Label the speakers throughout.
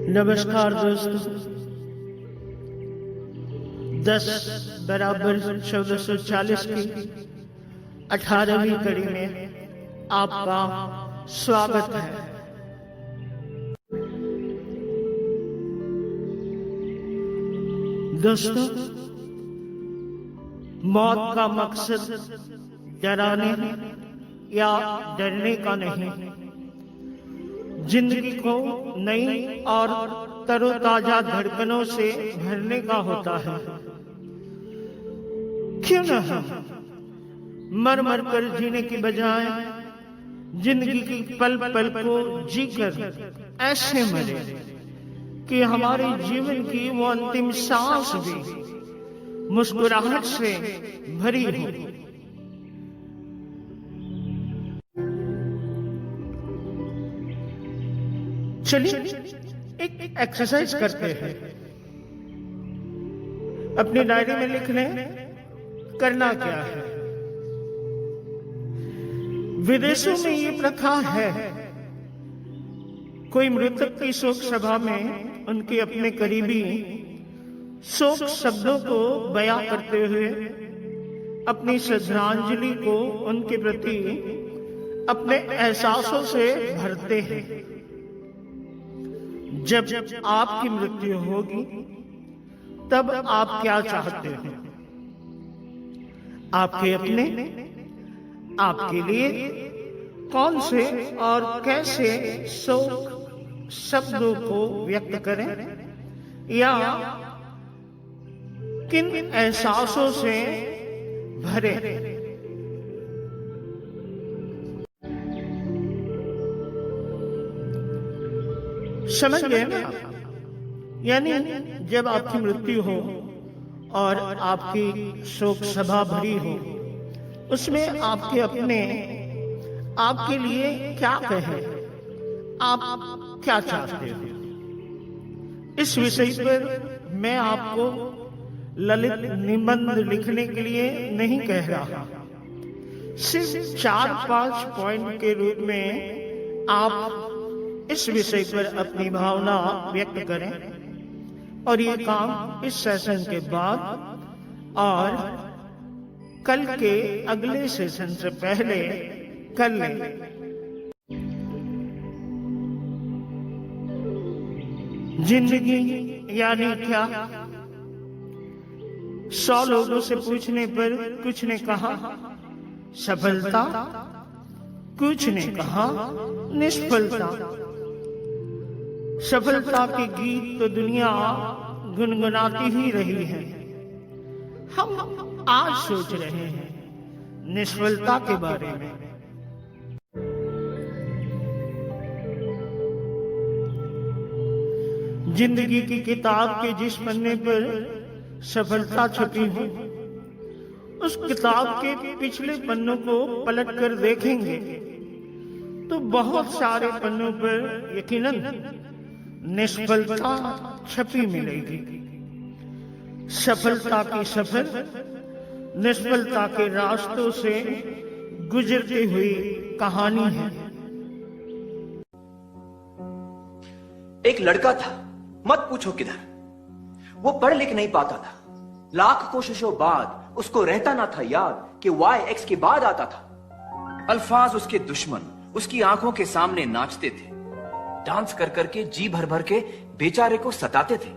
Speaker 1: नमस्कार दोस्तों। 10 = 1440 की 18वीं कड़ी में आपका स्वागत है। दोस्तों, मौत का मकसद डराने या डरने का नहीं, जिंदगी को नई और तरोताजा धड़कनों से भरने का होता है। क्यों न हम मर मर कर जीने की बजाय जिंदगी की पल पल को जीकर ऐसे मरे कि हमारे जीवन की वो अंतिम सांस भी मुस्कुराहट से भरी हो। चलिए एक एक्सरसाइज करते हैं। अपनी डायरी में लिख लें करना क्या है। विदेशों में ये प्रथा है, कोई मृतक की शोक सभा में उनके अपने करीबी शोक शब्दों को बयां करते हुए अपनी श्रद्धांजलि को उनके प्रति अपने एहसासों से भरते हैं। जब आपकी मृत्यु होगी तब आप क्या चाहते हैं? आपके अपने आपके लिए कौन से और कैसे शोक शब्दों को व्यक्त करें या किन एहसासों से भरे? समझ गए ना? यानी जब आपकी मृत्यु हो और आपकी शोक सभा भरी हो, उसमें आपके अपने आपके लिए क्या कहे, आप क्या चाहते हो? इस विषय पर मैं आपको ललित निबंध लिखने के लिए नहीं कह रहा, सिर्फ 4-5 पॉइंट के रूप में आप इस विषय पर अपनी भावना व्यक्त करें और ये काम इस सेशन के बाद और कल के अगले सेशन से पहले कर लें। जिंदगी यानी क्या? 100 लोगों से पूछने पर कुछ ने कहा सफलता, कुछ ने कहा निष्फलता। सफलता के गीत तो दुनिया गुनगुनाती ही रही है। हम आज सोच रहे हैं निष्फलता के बारे में। जिंदगी की किताब के जिस पन्ने पर सफलता छपी हो, उस किताब के पिछले पन्नों को पलट कर देखेंगे तो बहुत सारे पन्नों पर यकीनन निष्फलता छपी मिलेगी। सफलता की सफर निष्फलता के रास्तों से गुजरती हुई कहानी है।
Speaker 2: एक लड़का था, मत पूछो किधर। वो पढ़ लिख नहीं पाता था। लाख कोशिशों बाद उसको रहता ना था याद कि YX के बाद आता था। अल्फाज उसके दुश्मन उसकी आंखों के सामने नाचते थे, डांस कर करके जी भर भर के बेचारे को सताते थे।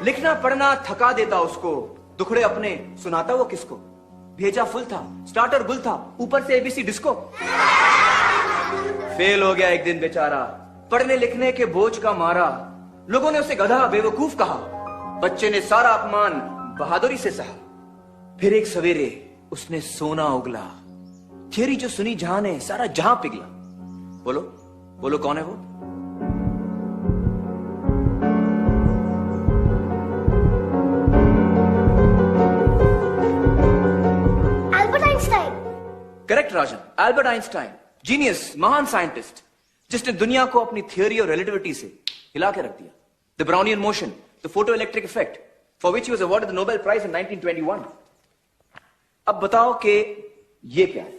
Speaker 2: लिखना पढ़ना थका देता उसको, दुखड़े अपने सुनाता वो किसको। भेजा फुल था, स्टार्टर गुल था, ऊपर से ABC डिस्को। फेल हो गया एक दिन बेचारा, पढ़ने लिखने के बोझ का मारा। लोगों ने उसे गधा बेवकूफ कहा, बच्चे ने सारा अपमान बहादुरी से सहा। फिर एक सवेरे उसने सोना उगला, थियरी जो सुनी जहां ने सारा जहां पिघला। बोलो बोलो कौन है वो?
Speaker 3: Albert Einstein.
Speaker 2: करेक्ट राजन, एल्बर्ट आइंस्टाइन, जीनियस, महान साइंटिस्ट, जिसने दुनिया को अपनी थियोरी और रिलेटिविटी से हिला के रख दिया। The Brownian motion, the photo electric effect, for which he was awarded the Nobel prize in 1921। अब बताओ कि ये क्या है?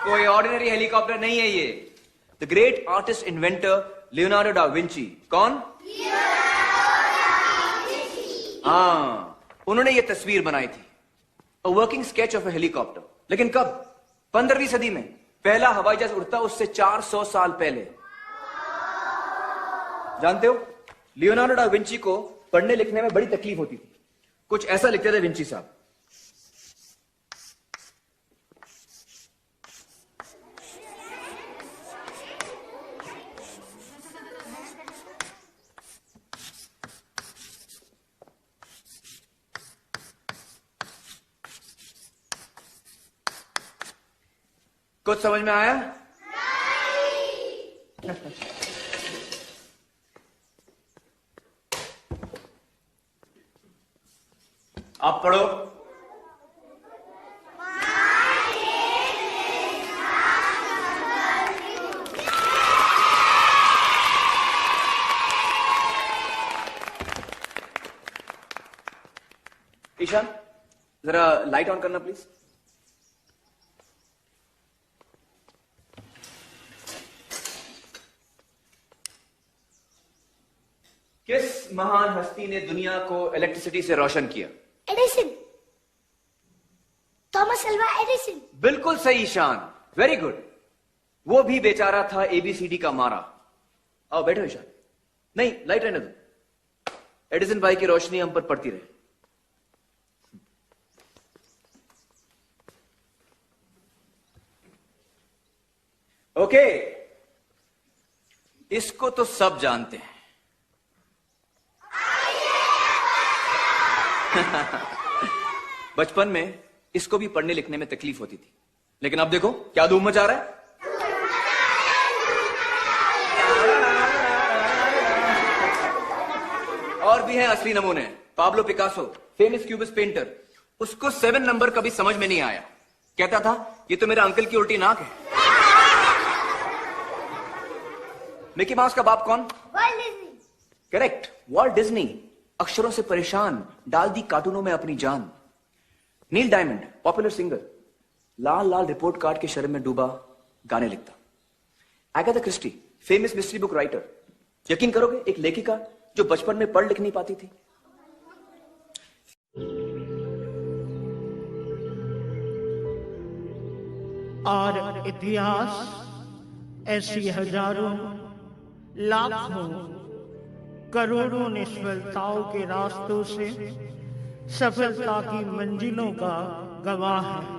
Speaker 2: कोई ऑर्डिनरी हेलीकॉप्टर नहीं है ये। The great artist inventor Leonardo da Vinci. कौन? हाँ, उन्होंने ये तस्वीर बनाई थी, a working sketch of a helicopter. लेकिन कब? 15वीं सदी में। पहला हवाई जहाज उड़ता उससे 400 साल पहले। जानते हो, लियोनार्डो डा विंची को पढ़ने लिखने में बड़ी तकलीफ होती थी। कुछ ऐसा लिखते थे विंची साहब। कुछ समझ में आया? आप पढ़ो। ईशान, जरा लाइट ऑन करना प्लीज। किस महान हस्ती ने दुनिया को इलेक्ट्रिसिटी से रोशन किया?
Speaker 3: Edison, Thomas Alva Edison.
Speaker 2: बिल्कुल सही ईशान, वेरी गुड। वो भी बेचारा था एबीसीडी का मारा। आओ बैठो ईशान। नहीं, लाइट रहने दो। एडिसन भाई की रोशनी हम पर पड़ती रहे। ओके, इसको तो सब जानते हैं। बचपन में इसको भी पढ़ने लिखने में तकलीफ होती थी, लेकिन अब देखो क्या धूम मचा रहा है। और भी हैं असली नमूने। Pablo Picasso, famous cubist painter, उसको 7 नंबर कभी समझ में नहीं आया। कहता था ये तो मेरा अंकल की उल्टी नाक है। मिकी माउस का बाप कौन?
Speaker 3: World Disney.
Speaker 2: Correct, Walt Disney. अक्षरों से परेशान, डाल दी कार्टूनों में अपनी जान। नील डायमंड, पॉपुलर सिंगर, लाल लाल रिपोर्ट कार्ड के शर्म में डूबा गाने लिखता। Agatha Christie, famous mystery book writer. यकीन करोगे, एक लेखिका जो बचपन में पढ़ लिख नहीं पाती थी।
Speaker 1: और इतिहास ऐसी हजारों लाखों करोड़ों निष्फलताओं के रास्तों से सफलता की मंजिलों का गवाह है।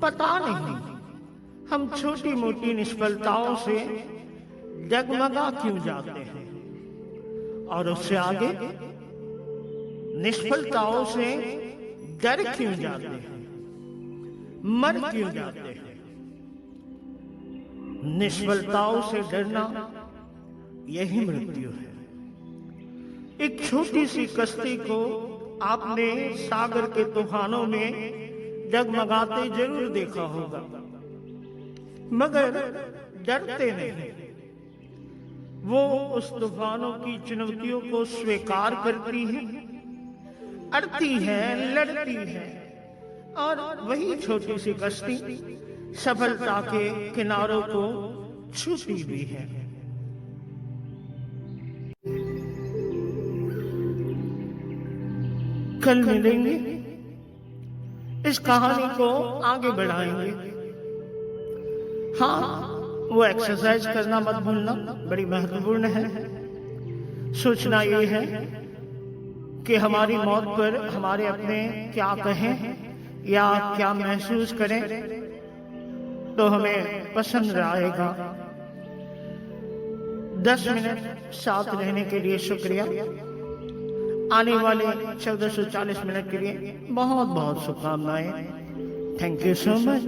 Speaker 1: पता नहीं हम छोटी मोटी निष्फलताओं से डगमगा क्यों जाते हैं, और उससे आगे निष्फलताओं से डर क्यों जाते हैं, मर क्यों जाते हैं। निष्फलताओं से डरना यही मृत्यु है। एक छोटी सी कश्ती को आपने सागर के तूफानों में डगमगाते जरूर देखा होगा, मगर डरते नहीं। वो उस तूफानों की चुनौतियों को स्वीकार करती है, अड़ती है, लड़ती है, और वही छोटी सी कश्ती सफलता के किनारों को छूती भी है। कल मिलेंगे, इस कहानी को आगे बढ़ाएंगे। हाँ, वो एक्सरसाइज करना मत भूलना, बड़ी महत्वपूर्ण है। सोचना ये है कि हमारी मौत पर हमारे अपने क्या कहें या क्या महसूस करें तो हमें पसंद आएगा। 10 मिनट साथ रहने के लिए शुक्रिया। आने वाले 1440 मिनट के लिए बहुत बहुत शुभकामनाएं। Thank you so much.